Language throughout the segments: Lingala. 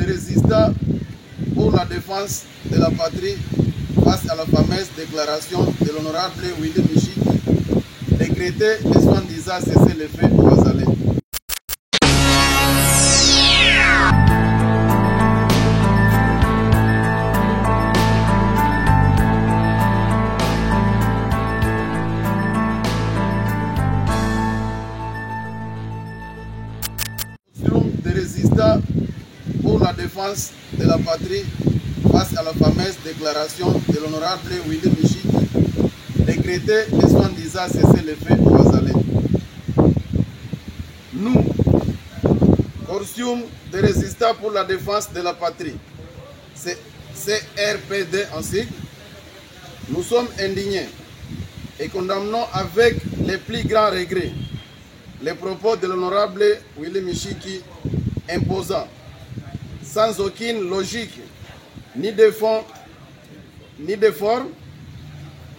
des résistants pour la défense de la patrie face à la fameuse déclaration de l'honorable Willy Michiki, décrétée et soi-disant cesser les faits au Wazalendo. Des résistants pour la défense de la patrie face à la fameuse déclaration de l'honorable Willy Michiki, décrétée et soi-disant cesser les faits au Wazalendo. Nous, Consortium des résistants pour la défense de la patrie, c'est CRPD en sigle, nous sommes indignés et condamnons avec les plus grands regrets les propos de l'honorable Willy Michiki imposant, sans aucune logique ni de fond ni de forme,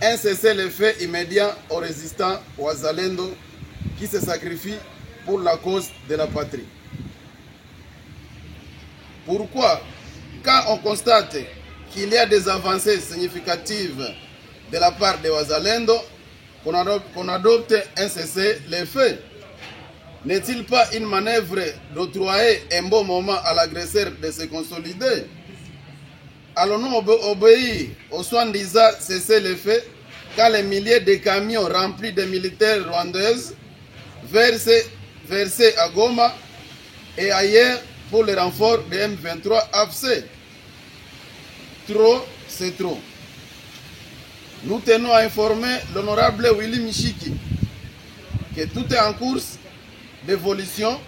un cessez-le-feu immédiat aux résistants Wazalendo qui se sacrifient pour la cause de la patrie. Pourquoi, quand on constate qu'il y a des avancées significatives de la part de Wazalendo, qu'on adopte un cessez-le-feu? N'est-il pas une manœuvre d'octroyer un bon moment à l'agresseur de se consolider? Allons-nous obéir aux soi-disant cessez-le-feu quand les milliers de camions remplis de militaires rwandaises versés à Goma et ailleurs pour le renfort de M23 AFC? Trop, c'est trop. Nous tenons à informer l'honorable Willy Michiki que tout est en course d'évolution.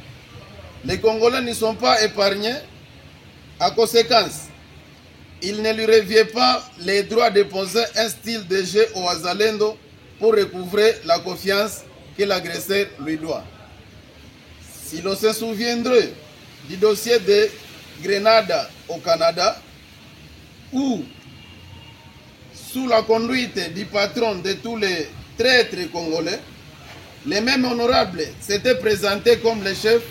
Les Congolais ne sont pas épargnés. À conséquence, il ne lui revient pas les droits de poser un style de jeu au Wazalendo pour recouvrer la confiance que l'agresseur lui doit. Si l'on se souviendrait du dossier de Grenada au Canada, où, sous la conduite du patron de tous les traîtres congolais, les mêmes honorables s'étaient présentés comme les chefs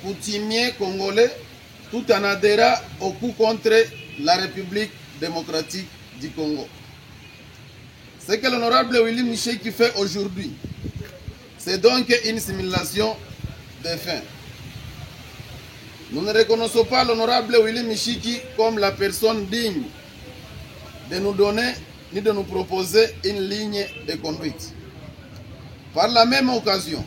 coutumiers congolais, tout en adhérant au coup contre la République démocratique du Congo. Ce que l'honorable Willy Michiki fait aujourd'hui, c'est donc une simulation de fin. Nous ne reconnaissons pas l'honorable Willy Michiki comme la personne digne de nous donner ni de nous proposer une ligne de conduite. Par la même occasion,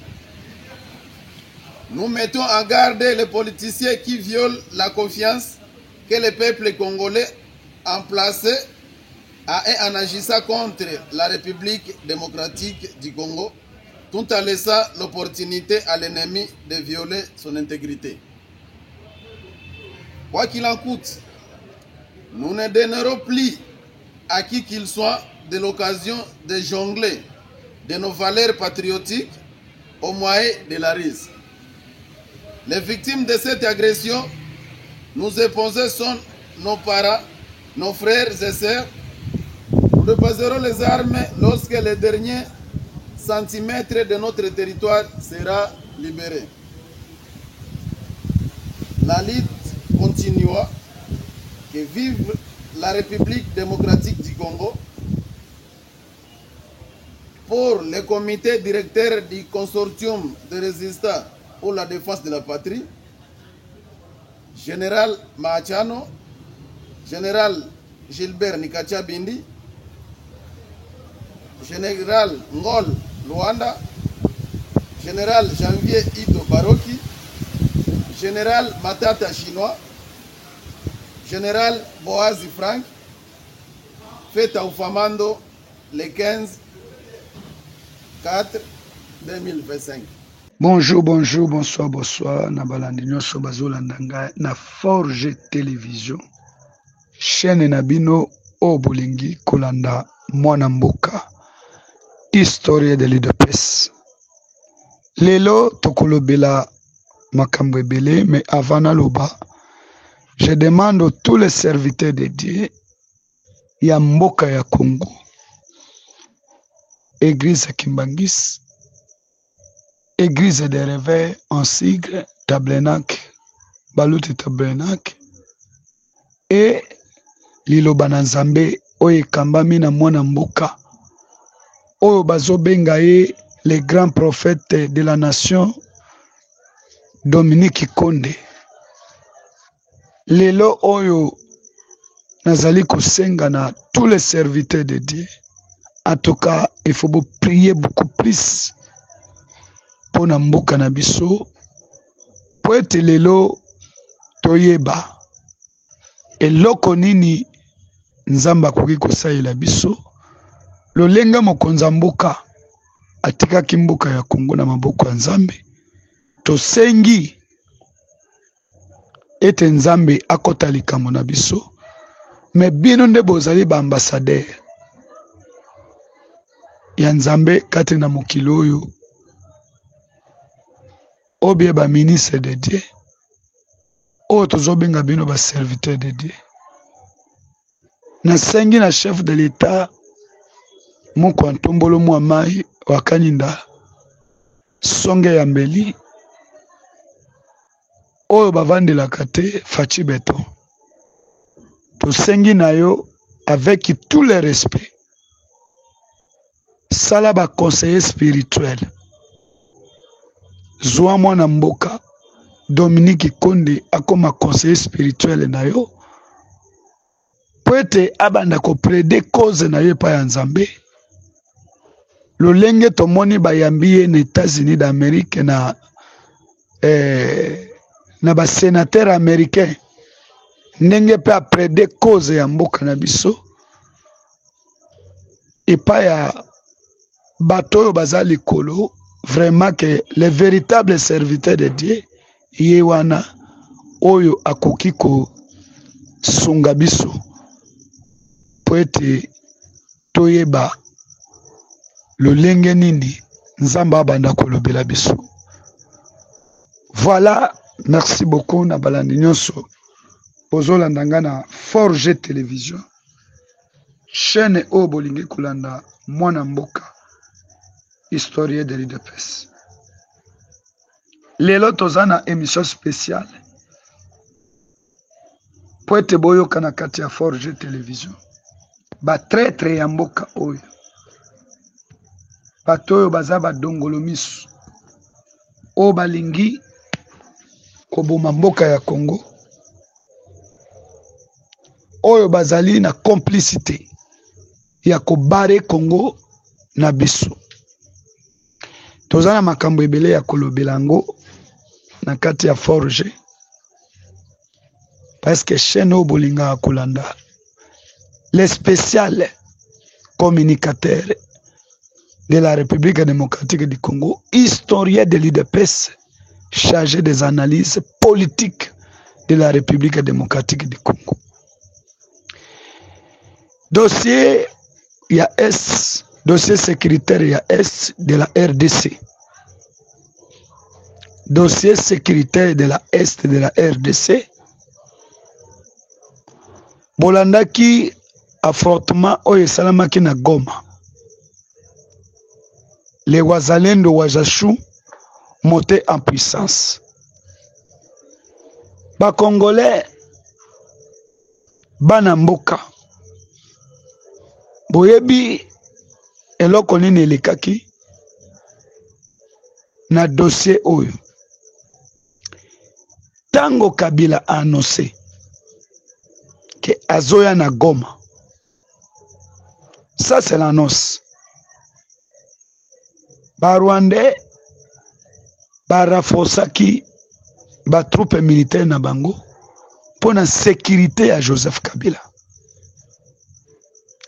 nous mettons en garde les politiciens qui violent la confiance que le peuple congolais a placée en agissant contre la République démocratique du Congo, tout en laissant l'opportunité à l'ennemi de violer son intégrité. Quoi qu'il en coûte, nous ne donnerons plus à qui qu'il soit de l'occasion de jongler de nos valeurs patriotiques au moyen de la ruse. Les victimes de cette agression, nous épousons sont nos parents, nos frères et sœurs. Nous déposerons les armes lorsque le dernier centimètre de notre territoire sera libéré. La lutte continuera. Que vive la République démocratique du Congo. Pour le comité directeur du consortium de résistants pour la défense de la patrie, Général Mahachano, Général Gilbert Nikacha Bindi, Général Ngol Luanda, Général Janvier Ito Baroki, Général Matata Chinois, Général Boazi Frank, fête à Ufamando le 15 4 2025. Bonjour, bonjour, bonsoir, bonsoir. Nabalandi nyoso bazolanda na Forge Télévision. Chaîne Nabino Obulingi Kolanda Mwana Mboka. Histoire de l'UDPS. Lelo tokolobela makambo ebele, mais avant naloba, je demande à tous les serviteurs de Dieu ya Mboka ya Congo, Église Kimbangis, Église des Réveils en sigle Tabernacle baluti tabernacle et liloba na Nzambe oyo ekambami na mwana mboka oyo bazobenga ye le grand prophète de la nation Dominique Konde. Lelo oyo nazali kosenga na tous les serviteurs de Dieu. En tout cas, il faut prier beaucoup plus pour na mboka na biso. Po ete lelo toyeba eloko nini Nzambe akoki kosalela biso. Lolenga mokonza mboka atikaki mboka ya Kongo na maboko ya Nzambe. Tosengi ete Nzambe akota likambo na biso. Me bino nde bozali ba ambassadeur ya Nzambe kati na mokili oyo. Obie ba ministre de Dieu. Oyo tozobenga bino ba serviteur de Dieu. Nasengi na chef de l'État moko antombolo mwa mai wakaninda songe ya mbeli oyo bavandelaka te Faci Beton. Tosengi na yo avec tout le respect sala ba conseiller spirituel zwa mwana mboka Dominique Konde akoma conseiller spirituel na yo po ete abanda koprede cause na yo pa ya Nzambe. Lolenge tomoni bayambi ye na États-Unis d'Amérique na ba sénateur américain ndenge pe aprede cause ya mboka na biso epa ya bato oyo baza likolo. Vraiment que les véritables serviteurs de Dieu ye wana oyo akoki ko sunga biso po ete toyeba lolenge nini Nzambe abanda kolobela biso. Voilà, merci beaucoup na balandi nyonso ozolanda nga na Forge Télévision, chaîne oyo bolingi kolanda mwana mboka historien de l'UDPS. Lelo toza na émission spéciale po ete boyoka na kati ya Forge Télévision ba traître ya mboka oyo bato oyo baza badongolo miso oyo balingi koboma mboka ya Congo, oyo bazali na complicité ya kobare Congo na biso. Toza na makambo ebele ya kolobela ngo na kati ya Forge parce que chaîne oyo bolinga kolanda les spécial communicateurs de la République démocratique du Congo, historien de l'UDPS, chargé des analyses politiques de la République démocratique du Congo. Dossier il y a S, dossier sécuritaire il y a S de la RDC. Dossier sécuritaire de la Est de la RDC. Bolandaki affrontement oyo esalamaki na Goma. Les Wazalendo Wajashu montés en puissance. Ba Congolais bana mboka boyebi eloko nini elekaki na dossier oyo. Tango Kabila a annoncé que azoya na Goma, ça c'est l'annonce. Ba Rwandais ba rafosaki ba troupe militaire na bango pour la sécurité à Joseph Kabila.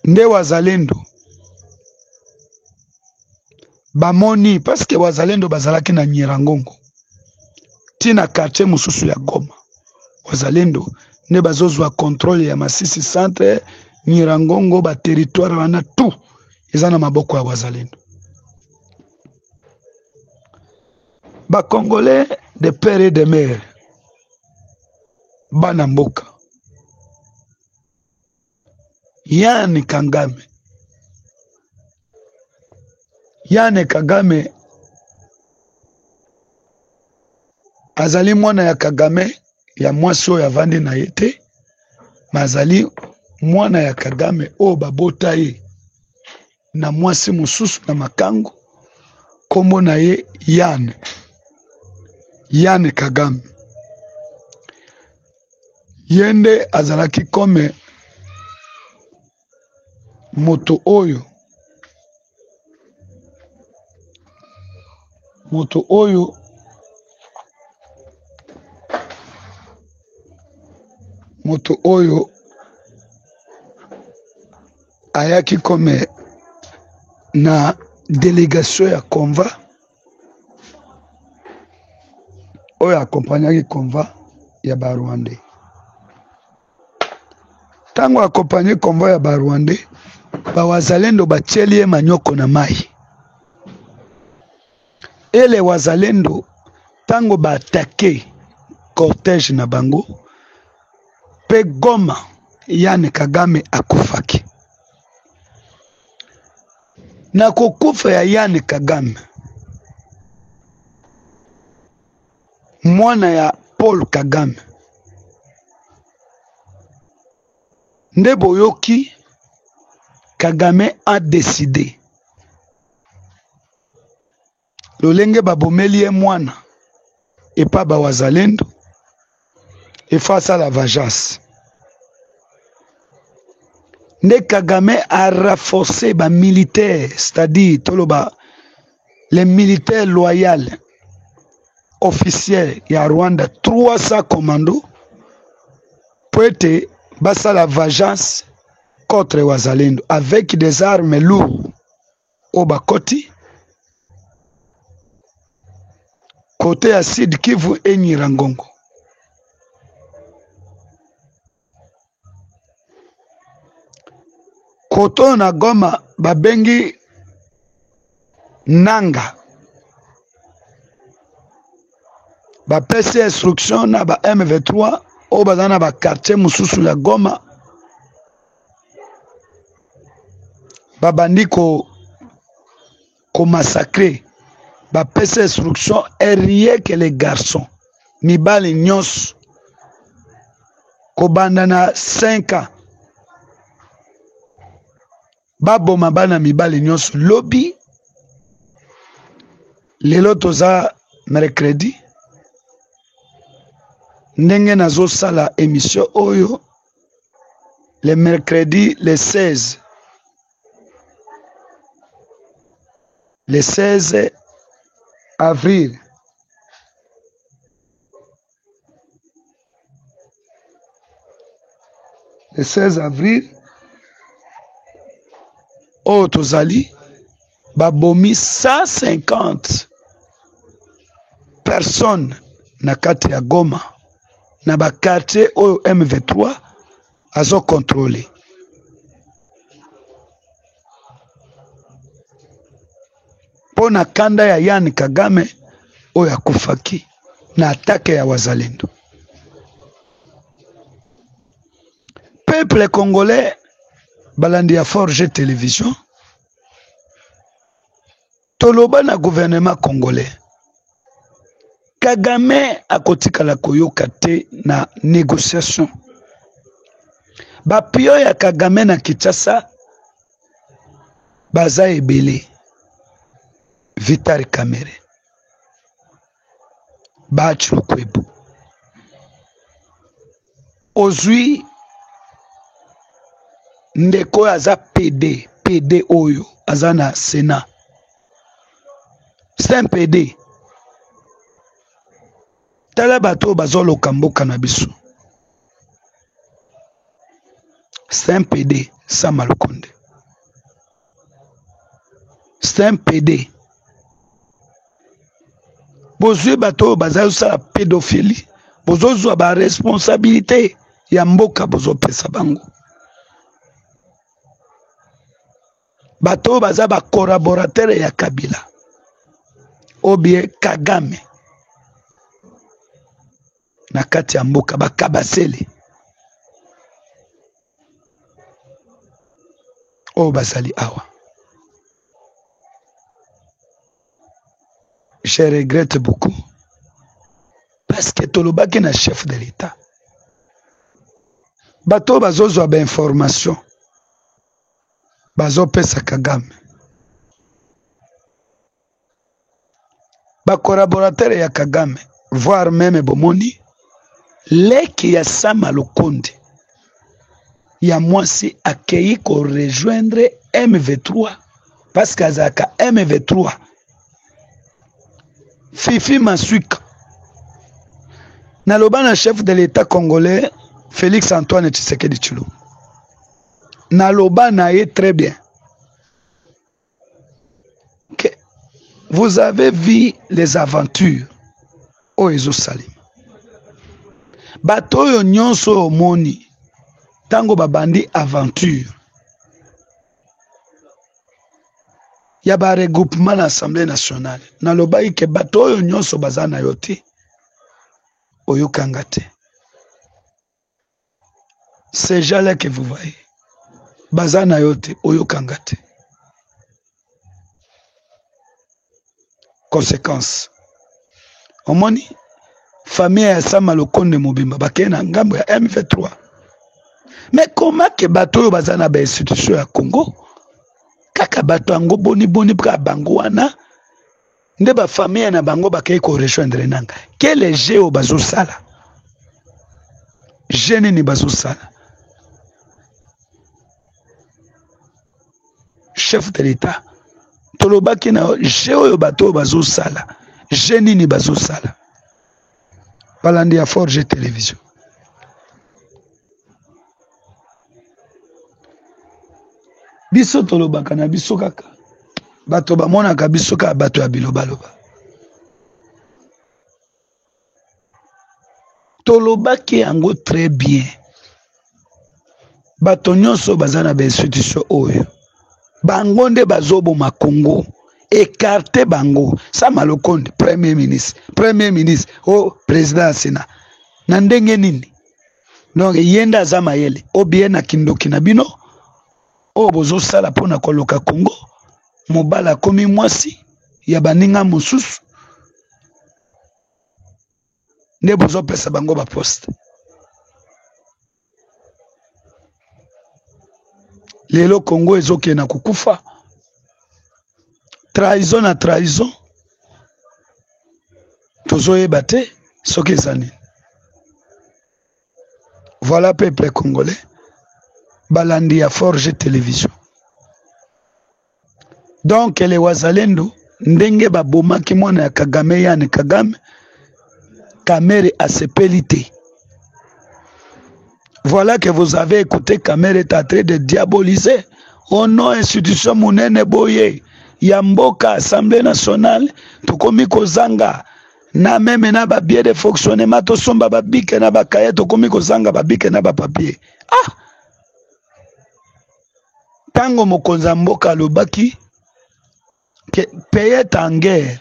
Nde Wazalendo bamoni parce que Wazalendo bazalaki na Nyirangongo tina quartier mususu ya Goma. Wazalendo ne bazozwa contrôle ya Masisi centre, Nyirangongo, ba territoire wana tout eza na maboko ya Wazalendo. Ba Congolais de père et de mère bana mboka Yane Kagame azali mwana ya Kagame ya mwasi oyo avandi na ye te, mazali mwana ya Kagame oyo babota ye na mwasi mosusu na makango, kombo na ye Yann Kagame. Yende azalaki kome moto oyo ayaki kome na délégation ya convoi oyo akompanyaki convoi ya Barwandais. Tango akompanye convoi ya Barwandais, bawazalendo batieli ye manyoko na mai. Ele wazalendo tango baatake cortège na bango, pe Goma Yann Kagame akufaki. Na kokufa ya Yann Kagame, mwana ya Paul Kagame, nde boyoki Kagame a décidé lolenge babomeli ye mwana epa bawazalendo efasa la vengeance. Nde Kagame a renforcé ba militaire, c'est-à-dire toloba les militaires loyaux officiels ya Rwanda, 300 commandos pour être basa la vengeance contre wazalendo avec des armes lourdes au bakoti côté ya Sud Kivu et Nyiragongo. Koto na Goma babengi Nanga, bapesi instruction na ba M23 o bazana ba quartier mususu ya Goma, babandi ko massacrer, bapesi instruction et rien que les garçons mibali nyos ko bandana 5 ans baboma bana mibali nyos. Lobby lelo toza mercredi, ndenge nazo sala émission oyo le mercredi le 16 avril oyo tozali babomi 150 personnes na kati ya Goma na ba quartier oyo M23 azo contrôler. Pona kanda ya Yann Kagame oyo akufaki na atake ya wazalendo. Peuple congolais balandi ya Forge Télévision, toloba na gouvernement congolais, Kagame akotikala koyoka te na négociation. Bapio ya Kagame na Kinshasa baza ebele. Vital Kamerhe, Bachu Kwebu, ozwi ndeko aza PD oyo aza na Sénat. C'est un PD. Tala bato bazoloka mboka na biso. C'est un PD, Sama Lukonde. C'est un PD. Bozwi bato baza usala pédophilie, bozozwa ba responsabilité ya mboka bozopesa bango. Bato baza ba collaborateur ya Kabila obie Kagame na kati ya mboka bakabasele o basali awa. Je regrette beaucoup parce que tolobaki na chef de l'État bato bazozwa ba information bazopesa Kagame ba collaborateur ya Kagame voire même bomoni leki ya Sama Lukonde ya mwasi akei ko rejoindre MV3 parce que azaka MV3 Fifi Masuika naloba na chef de l'État congolais Félix Antoine Tshisekedi Tshilombo naloba na ye très bien que vous avez vu les aventures o ezo salim bato oyo nyonso omoni tango babandi aventure ya ba regroupement na Assemblée nationale nalobaki ke bato oyo nyonso baza na yo te oyokanga te ces gens-là que vous voyez baza na yo te oyokanga te conséquence omoni famille ya Sama Lukonde Mobimba bakeye na ngambo ya M23 mais comment que bato oyo baza na ba institution ya Congo kaka bato yango boni pra bango wana nde ba famille na bango bakeye ko rejoindre nanga quel jeu o bazosala jeune ni bazosala chef de l'État tolobaki na jeu oyo bato bazosala jeune ni bazosala balandi ya Forge Télévision biso tolobaka na biso kaka bato bamonaka biso kaka bato ya bilobaloba tolobaki yango très bien bato nyonso baza na ba institution oyo bango nde bazoboma Congo écarté bango Sama Lukonde premier ministre o président Sénat na ndenge nini donc yenda aza mayele o bien na kindoki na bino o bozosala mpona koloka Congo mobala akomi mwasi ya baninga mosusu nde bozopesa bango baposte lelo Congo ezokende na kukufa trahison na trahison tozoyeba te soki eza nini. Voilà peuple congolais balandi ya Forge Télévision donc les wazalendo ndenge babomaki mwana ya Kagame yani Kagame Kamere asepeli te. Voilà que vous avez écouté Kamere est en train de diaboliser au nom institution munene boye Yamboka Assemblée nationale tokomi kozanga na même na ba biais de fonctionnement to somba ba bike na ba kaye tokomi kozanga ba bike na ba papier. Ah tango mokonza mboka lobaki que pays est en guerre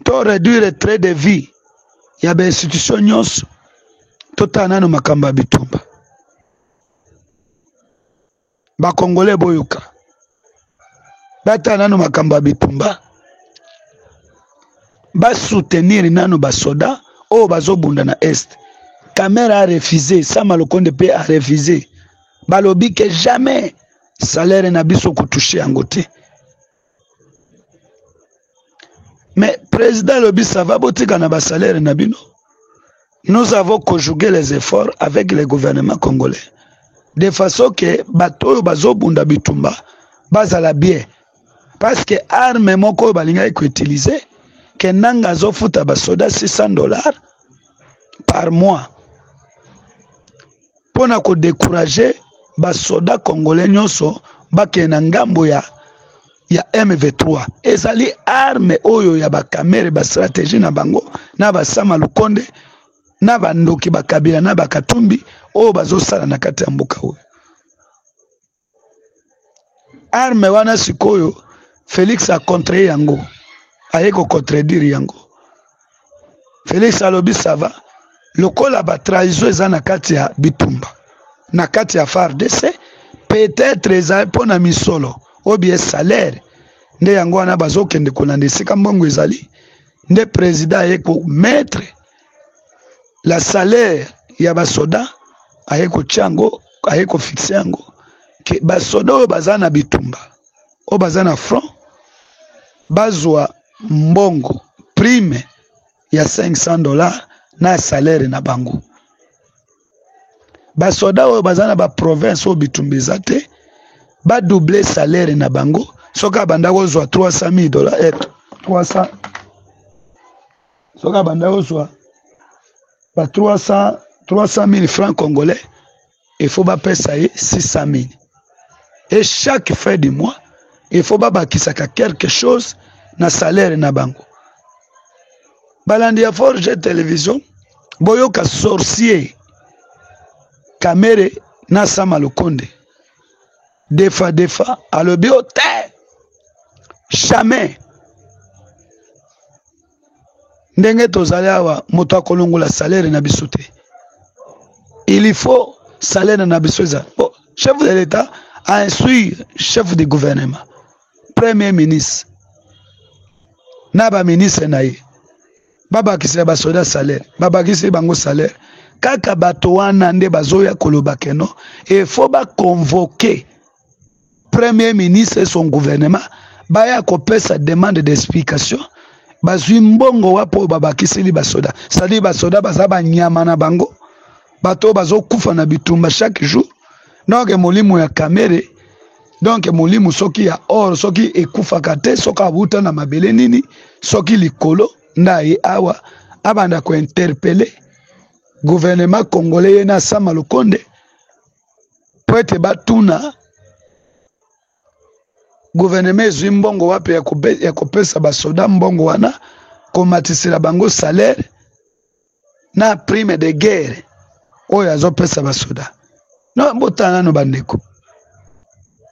to réduire le trait de vie ya ba institution nyonso totana no makamba bitumba ba congolais boyoka batana no makamba bitumba ba soutenir nano ba soda o bazobunda na est. Kamera a refusé, Sama Lukonde pe a refusé. Balobi que jamais salaire na biso ko toucher angote. Mais président lobi ça va botika na ba salaire na bino. Nous avons conjugué les efforts avec le gouvernement congolais de façon que bato bazobunda bitumba bazala bien parce que arme moko balinga ko utiliser que nanga zofuta basoda $600 par mois pona ko décourager basoda congolais nyonso bakena ngambo ya MV3 ezali arme oyo ya bakamere ba stratégie na bango na ba Sama Lukonde na bandoki bakabila na bakatumbi oyo bazosala na kati ya mboka oyo arme wana sikoyo Félix a contre yango ayeko contredire yango. Félix alobi sava lokola ba trahison eza na kati ya bitumba na kati ya FARDC peut-être eza pona misolo ou bien salaire nde yango wana bazokende kolanda esika mbongo ezali nde président ayeko mettre la salaire ya basoda ayeko tiango ayeko fixe yango ke basoda oyo baza na bitumba oyo baza na front bazwa mbongo prime ya $500 na salaire na bango. Basoda oyo baza na ba province oyo bitumba eza te ba doubler salaire na bango soka banda kozwa $300,000 soka banda kozwa ba 300,000 francs congolais, il faut pas payer 600,000. Et chaque fin du mois, il faut pas bakisaka quelque chose na salaire na bango. Balandi ya Forge Télévision, boyoka sorcier Kamere na Sama Lukonde. Defa alobi te jamais ndenge tozali awa moto akolongola salaire na biso te. Il faut salaire na biso eza. Bon, chef de l'État a instruit chef de gouvernement, premier ministre na ba ministre na ye babakisi ba soda salaire, babakisi bango salaire. Kaka bato wana nde bazoya koloba keno, il faut ba convoquer premier ministre et son gouvernement baya kopesa demande d'explication. Bazwi mbongo wapo babakisili basoda. C'est-à-dire basoda bazaba nyama na bango. Bato bazo kufa na bitumba chaque jour. Donc molimu ya Kamere. Donc molimu soki ya or, soki ekufa kate, soka abuta na mabele nini, soki likolo na ye awa abanda ko interpeller gouvernement congolais na Sama Lukonde po ete batuna gouvernement ezwi mbongo wapi ya kopesa basoda mbongo wana komatisela bango salaire na prime de guerre oyo azopesa basoda. No botana no bandeko.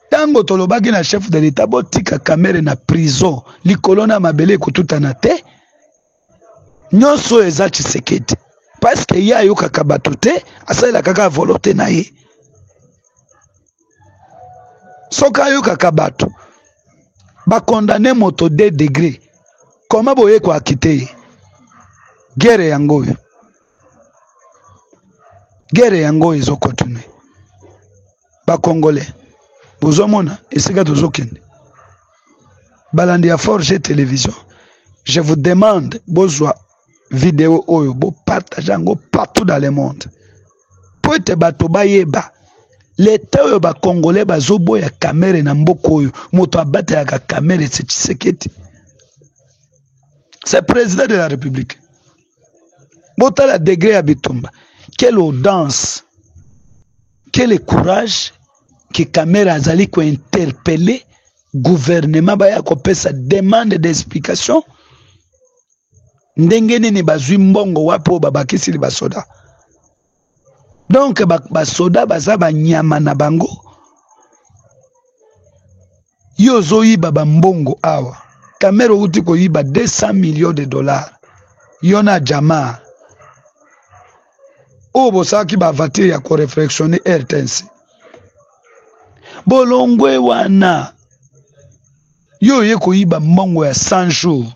Tango tolobaki na chef de l'État botika Kamere na prison likolo na mabele ekotutana te, nyonso eza Tshisekedi parce que ye ayokaka bato te, asalela kaka volonté na ye. Soka ayokaka bato ba condamné moto 2 degrés, comment boye ko akite guerre yango ezo continue. Ba congolais bozomona esika tozokende balandi ya Forge Télévision, je vous demande bozwa vidéo oyo bo partage yango partout dans le monde po ete bato bayeba l'État oyo ba congolais bazoboya Kamere na mboko oyo moto abata ya Kamere c'est Tshisekedi, c'est président de la République. Botala degré ya bitumba, quelle audace, quel courage que Kamere azali ko interpeller gouvernement baya kopesa demande d'explication. Ndenge nini bazwi mbongo wapo babakisi li basoda. Donc basoda baza banyama na bango. Yozo yiba bambongo awa. Kamere uti ko yiba $200 millions. Yona jamaa. Obo saki ba voiture ya ko réflexionner RTNC. Bolongwe wana. Yo ye ko yiba mbongo ya 100 jours.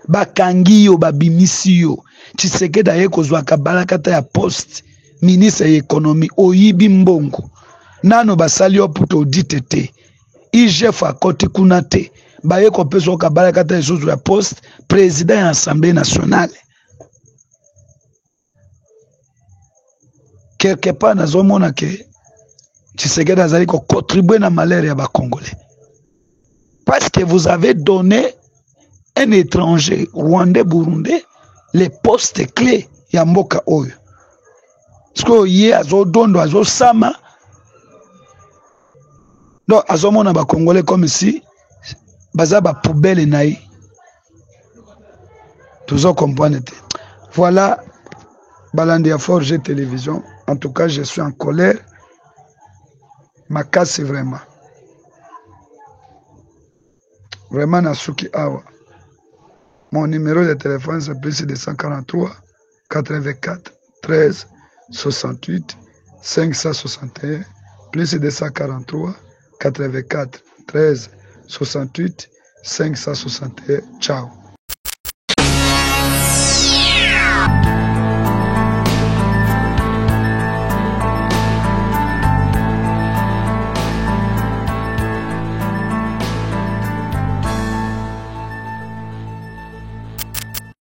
Bakangi yo babimisi yo. Tshisekedi aye kozwa kabalakata ya poste ministre ya économie oyibi mbongo. Nano basali yo puto audite te. IGF akoti kuna te. Baye kopesa kabalakata esusu ya poste président ya Assemblée nationale. Quelque part nazomona ke Tshisekedi azali ko contribuer na malheur ya ba Congolais. Parce que vous avez donné un étranger, Rwandais, Burundais, les postes clés ya mboka oyo. Parce que ye azo dondo azo sama. Donc azomona ba Congolais comme si baza ba poubelle naï. Toujours comprendre. Voilà balandi ya Forge Télévision. En tout cas, je suis en colère. Ma casse vraiment. Vraiment Nasuki Awa. Mon numéro de téléphone c'est plus de 143 84 13 68 561 plus de 143 84 13 68 561. Ciao. Bye.